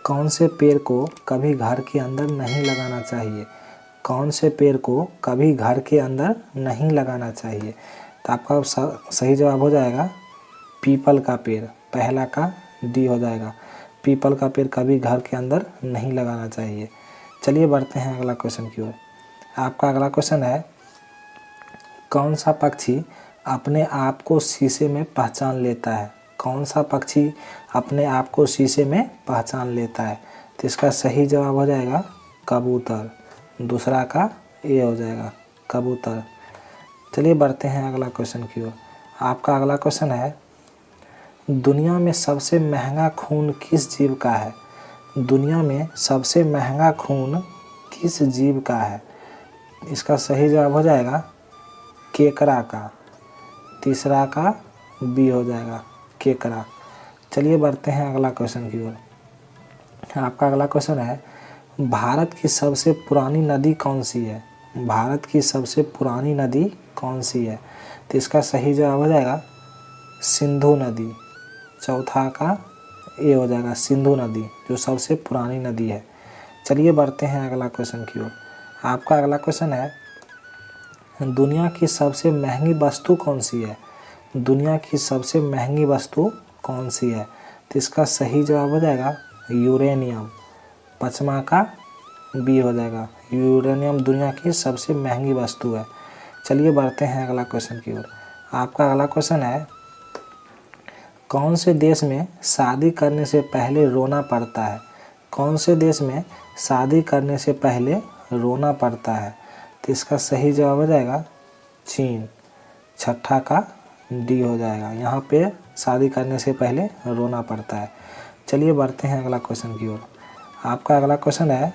कौन से पेड़ को कभी घर के अंदर नहीं लगाना चाहिए? कौन से पेड़ को कभी घर के अंदर नहीं लगाना चाहिए? तो आपका सही जवाब हो जाएगा पीपल का पेड़। पहला का डी हो जाएगा। पीपल का पेड़ कभी घर के अंदर नहीं लगाना चाहिए। चलिए बढ़ते हैं अगला क्वेश्चन की ओर। आपका अगला क्वेश्चन है, कौन सा पक्षी अपने आप को शीशे में पहचान लेता है? कौन सा पक्षी अपने आप को शीशे में पहचान लेता है? तो इसका सही जवाब हो जाएगा कबूतर। दूसरा का ए हो जाएगा कबूतर। चलिए बढ़ते हैं अगला क्वेश्चन की ओर। आपका अगला क्वेश्चन है, दुनिया में सबसे महंगा खून किस जीव का है? दुनिया में सबसे महंगा खून किस जीव का है? इसका सही जवाब हो जाएगा केकड़ा का। तीसरा का बी हो जाएगा केकड़ा। चलिए बढ़ते हैं अगला क्वेश्चन की ओर। आपका अगला क्वेश्चन है, भारत की सबसे पुरानी नदी कौन सी है? भारत की सबसे पुरानी नदी कौन सी है? तो इसका सही जवाब हो जाएगा सिंधु नदी। चौथा का ए हो जाएगा सिंधु नदी, जो सबसे पुरानी नदी है। चलिए बढ़ते हैं अगला क्वेश्चन की ओर। आपका अगला क्वेश्चन है, दुनिया की सबसे महंगी वस्तु कौन सी है? दुनिया की सबसे महंगी वस्तु कौन सी है? तो इसका सही जवाब हो जाएगा यूरेनियम। पाँचवा का बी हो जाएगा। यूरेनियम दुनिया की सबसे महंगी वस्तु है। चलिए बढ़ते हैं अगला क्वेश्चन की ओर। आपका अगला क्वेश्चन है, कौन से देश में शादी करने से पहले रोना पड़ता है? कौन से देश में शादी करने से पहले रोना पड़ता है? तो इसका सही जवाब हो जाएगा चीन। छठा का डी हो जाएगा। यहाँ पे शादी करने से पहले रोना पड़ता है। चलिए बढ़ते हैं अगला क्वेश्चन की ओर। आपका अगला क्वेश्चन है,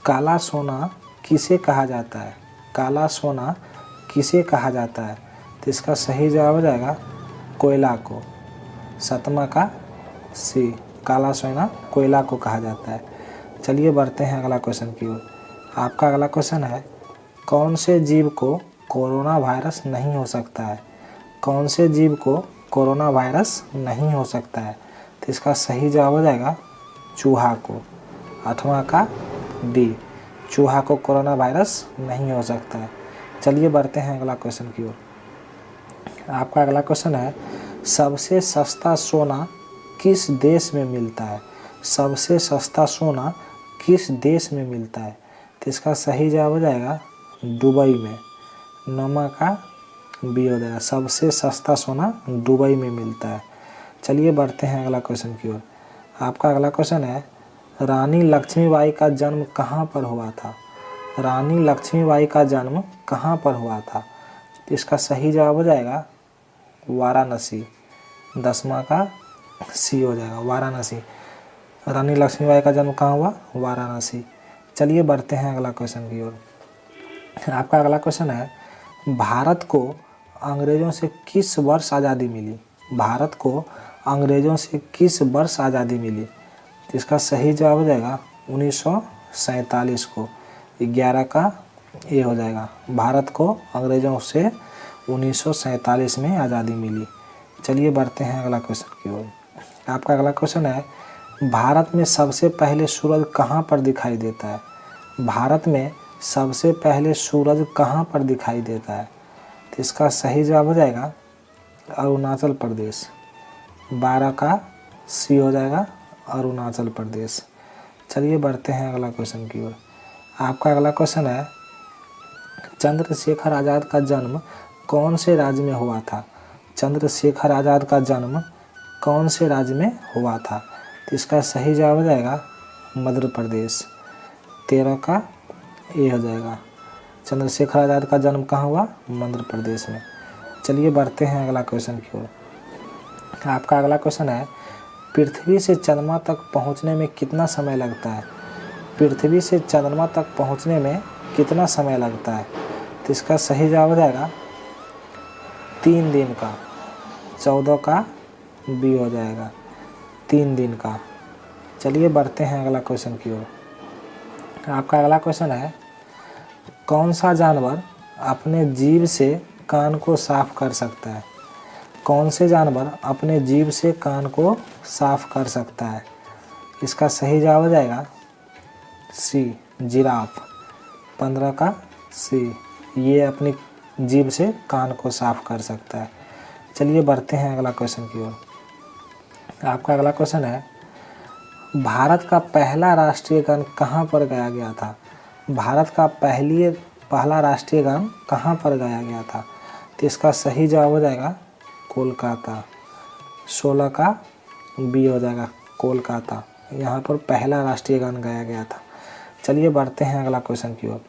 काला सोना किसे कहा जाता है? काला सोना किसे कहा जाता है? तो इसका सही जवाब हो जाएगा कोयला को। सातवां का सी, काला सोना कोयला को कहा जाता है। चलिए बढ़ते हैं अगला क्वेश्चन की ओर। आपका अगला क्वेश्चन है, कौन से जीव को कोरोना वायरस नहीं हो सकता है? कौन से जीव को कोरोना वायरस नहीं हो सकता है? तो इसका सही जवाब हो जाएगा चूहा को। आठवां का डी, चूहा को कोरोना वायरस नहीं हो सकता है। चलिए बढ़ते हैं अगला क्वेश्चन की ओर। आपका अगला क्वेश्चन है, सबसे सस्ता सोना किस देश में मिलता है? सबसे सस्ता सोना किस देश में मिलता है? तो इसका सही जवाब हो जाएगा दुबई में। नौवां का बी हो जाएगा। सबसे सस्ता सोना दुबई में मिलता है। चलिए बढ़ते हैं अगला क्वेश्चन की ओर। आपका अगला क्वेश्चन है, रानी लक्ष्मीबाई का जन्म कहाँ पर हुआ था? रानी लक्ष्मीबाई का जन्म कहाँ पर हुआ था? तो इसका सही जवाब हो जाएगा वाराणसी। 10वां का सी हो जाएगा वाराणसी। रानी लक्ष्मीबाई का जन्म कहाँ हुआ? वाराणसी। चलिए बढ़ते हैं अगला क्वेश्चन की ओर। आपका अगला क्वेश्चन है, भारत को अंग्रेज़ों से किस वर्ष आज़ादी मिली? भारत को अंग्रेज़ों से किस वर्ष आज़ादी मिली? तो इसका सही जवाब हो जाएगा 1947 को। 11 का ए हो जाएगा। भारत को अंग्रेज़ों से 1947 में आज़ादी मिली। चलिए बढ़ते हैं अगला क्वेश्चन की ओर। आपका अगला क्वेश्चन है, भारत में सबसे पहले सूरज कहाँ पर दिखाई देता है? भारत में सबसे पहले सूरज कहाँ पर दिखाई देता है? तो इसका सही जवाब हो जाएगा अरुणाचल प्रदेश। 12 का सी हो जाएगा अरुणाचल प्रदेश। चलिए बढ़ते हैं अगला क्वेश्चन की ओर। आपका अगला क्वेश्चन है, चंद्रशेखर आज़ाद का जन्म कौन से राज्य में हुआ था? चंद्रशेखर आज़ाद का जन्म कौन से राज्य में हुआ था? तो इसका सही जवाब हो जाएगा मध्य प्रदेश। 13 का ए हो जाएगा। चंद्रशेखर आज़ाद का जन्म कहाँ हुआ? मध्य प्रदेश में। चलिए बढ़ते हैं अगला क्वेश्चन की ओर। आपका अगला क्वेश्चन है, पृथ्वी से चंद्रमा तक पहुंचने में कितना समय लगता है? पृथ्वी से चंद्रमा तक पहुंचने में कितना समय लगता है? तो इसका सही जवाब हो जाएगा 3 दिन का। 14 का बी हो जाएगा 3 दिन का। चलिए बढ़ते हैं अगला क्वेश्चन की ओर। आपका अगला क्वेश्चन है, कौन सा जानवर अपने जीभ से कान को साफ कर सकता है? कौन से जानवर अपने जीभ से कान को साफ कर सकता है? इसका सही जवाब हो जाएगा सी, जिराफ। 15 का सी, ये अपनी जीभ से कान को साफ कर सकता है। चलिए बढ़ते हैं अगला क्वेश्चन की ओर। आपका अगला क्वेश्चन है, भारत का पहला राष्ट्रीय गान कहाँ पर गाया गया था? भारत का पहला राष्ट्रीय गान कहाँ पर गाया गया था? तो इसका सही जवाब हो जाएगा कोलकाता। 16 का बी हो जाएगा, कोलकाता। यहाँ पर पहला राष्ट्रीय गान गाया गया था। चलिए बढ़ते हैं अगला क्वेश्चन की ओर।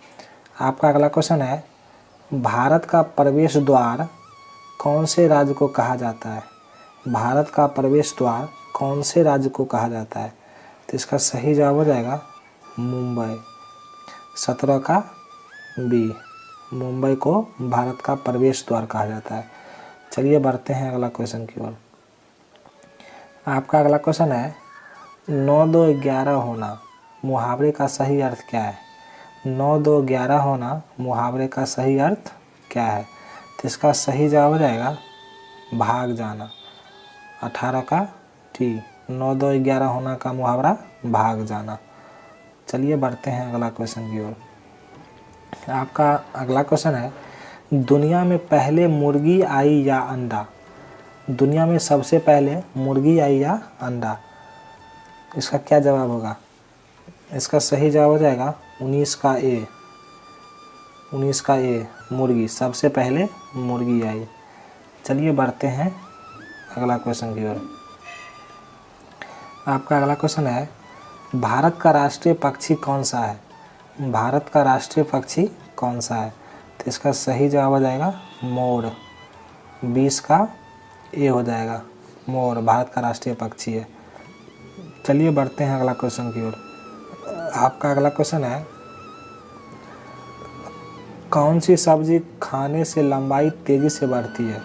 आपका अगला क्वेश्चन है, भारत का प्रवेश द्वार कौन से राज्य को कहा जाता है? भारत का प्रवेश द्वार कौन से राज्य को कहा जाता है? तो इसका सही जवाब हो जाएगा मुंबई। 17 का बी, मुंबई को भारत का प्रवेश द्वार कहा जाता है। चलिए बढ़ते हैं अगला क्वेश्चन की ओर। आपका अगला क्वेश्चन है, 9 2 11 होना मुहावरे का सही अर्थ क्या है? 9 2 11 होना मुहावरे का सही अर्थ क्या है? तो इसका सही जवाब हो जाएगा भाग जाना। 18 का टी, 9 2 11 होना का मुहावरा भाग जाना। चलिए बढ़ते हैं अगला क्वेश्चन की ओर। आपका अगला क्वेश्चन है, दुनिया में पहले मुर्गी आई या अंडा? दुनिया में सबसे पहले मुर्गी आई या अंडा? इसका क्या जवाब होगा? इसका सही जवाब हो जाएगा 19 का ए। 19 का ए, मुर्गी, सबसे पहले मुर्गी आई। चलिए बढ़ते हैं अगला क्वेश्चन की ओर। आपका अगला क्वेश्चन है, भारत का राष्ट्रीय पक्षी कौन सा है? भारत का राष्ट्रीय पक्षी कौन सा है? तो इसका सही जवाब हो जाएगा मोर। 20 का ए हो जाएगा, मोर भारत का राष्ट्रीय पक्षी है। चलिए बढ़ते हैं अगला क्वेश्चन की ओर। आपका अगला क्वेश्चन है, कौन सी सब्जी खाने से लंबाई तेजी से बढ़ती है?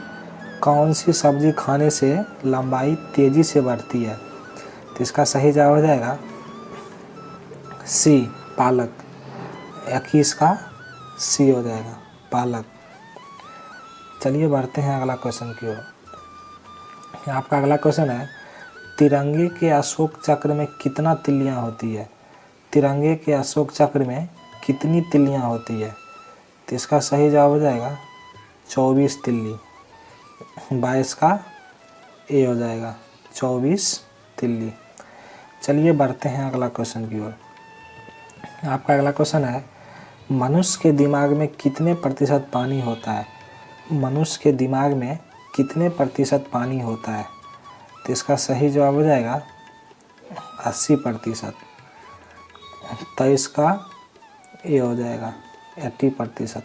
कौन सी सब्जी खाने से लंबाई तेजी से बढ़ती है? तो इसका सही जवाब हो जाएगा सी, पालक। 21 का सी हो जाएगा, पालक। चलिए बढ़ते हैं अगला क्वेश्चन की ओर। आपका अगला क्वेश्चन है, तिरंगे के अशोक चक्र में कितना तिल्लियाँ होती है? तिरंगे के अशोक चक्र में कितनी तिल्लियाँ होती है? तो इसका सही जवाब हो जाएगा 24 तिल्ली। 22 का ए हो जाएगा, 24 तिल्ली। चलिए बढ़ते हैं अगला क्वेश्चन की ओर। आपका अगला क्वेश्चन है, मनुष्य के दिमाग में कितने प्रतिशत पानी होता है? मनुष्य के दिमाग में कितने प्रतिशत पानी होता है? तो इसका सही जवाब हो जाएगा 80%। 23 का ए हो जाएगा, 80%।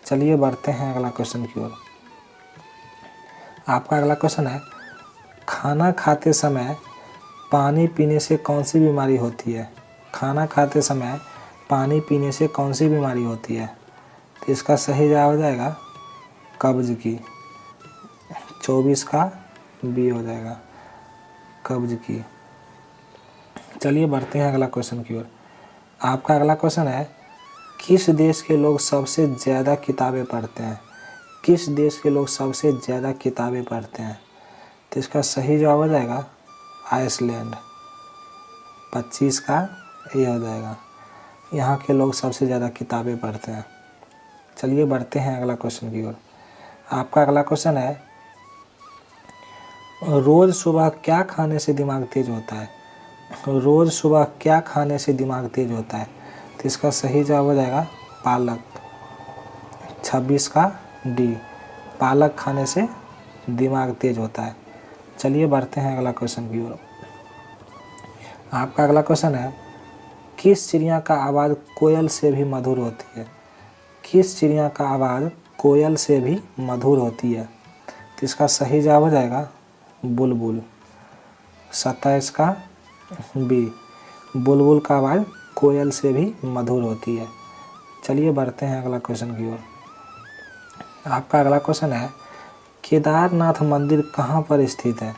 चलिए बढ़ते हैं अगला क्वेश्चन की ओर। आपका अगला क्वेश्चन है, खाना खाते समय पानी पीने से कौन सी बीमारी होती है? खाना खाते समय पानी पीने से कौन सी बीमारी होती है? तो इसका सही जवाब हो जाएगा कब्ज की। 24 का बी हो जाएगा, कब्ज की। चलिए बढ़ते हैं अगला क्वेश्चन की ओर। आपका अगला क्वेश्चन है, किस देश के लोग सबसे ज़्यादा किताबें पढ़ते हैं? किस देश के लोग सबसे ज़्यादा किताबें पढ़ते हैं? तो इसका सही जवाब हो जाएगा आइसलैंड। 25 का ए हो जाएगा, यहाँ के लोग सबसे ज़्यादा किताबें पढ़ते हैं। चलिए बढ़ते हैं अगला क्वेश्चन की ओर। आपका अगला क्वेश्चन है, रोज़ सुबह क्या खाने से दिमाग तेज होता है? रोज़ सुबह क्या खाने से दिमाग तेज होता है? तो इसका सही जवाब हो जाएगा पालक। 26 का डी, पालक खाने से दिमाग तेज होता है। चलिए बढ़ते हैं अगला क्वेश्चन की ओर। आपका अगला क्वेश्चन है, किस चिड़िया का आवाज़ कोयल से भी मधुर होती है? किस चिड़िया का आवाज़ कोयल से भी मधुर होती है? तो इसका सही जवाब हो जाएगा बुलबुल। 27 का बी, बुलबुल का आवाज़ कोयल से भी मधुर होती है। चलिए बढ़ते हैं अगला क्वेश्चन की ओर। आपका अगला क्वेश्चन है, केदारनाथ मंदिर कहाँ पर स्थित है?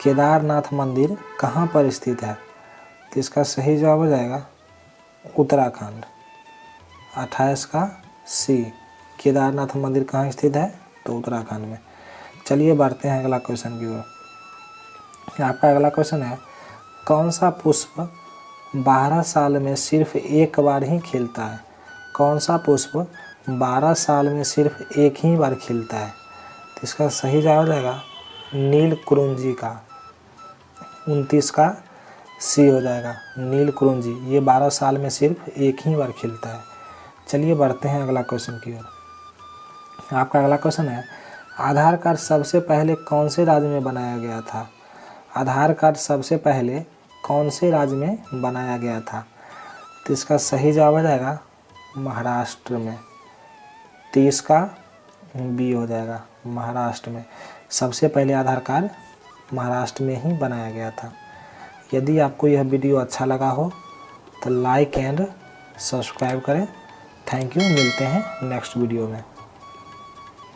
केदारनाथ मंदिर कहाँ पर स्थित है? तो इसका सही जवाब हो जाएगा उत्तराखंड। 28 का सी, केदारनाथ मंदिर कहाँ स्थित है? तो उत्तराखंड में। चलिए बढ़ते हैं अगला क्वेश्चन की ओर। आपका अगला क्वेश्चन है, कौन सा पुष्प 12 साल में सिर्फ एक बार ही खिलता है? कौन सा पुष्प 12 साल में सिर्फ एक ही बार खिलता है? तो इसका सही जवाब हो जाएगा नीलकुरुंजी का। 29 का सी हो जाएगा नीलकुरुंजी। ये 12 साल में सिर्फ एक ही बार खिलता है। चलिए बढ़ते हैं अगला क्वेश्चन की ओर। आपका अगला क्वेश्चन है, आधार कार्ड सबसे पहले कौन से राज्य में बनाया गया था? आधार कार्ड सबसे पहले कौन से राज्य में बनाया गया था? तो इसका सही जवाब हो जाएगा महाराष्ट्र में। 30 का बी हो जाएगा महाराष्ट्र में। सबसे पहले आधार कार्ड महाराष्ट्र में ही बनाया गया था। यदि आपको यह वीडियो अच्छा लगा हो तो लाइक एंड सब्सक्राइब करें। Thank you. मिलते हैं नेक्स्ट वीडियो में।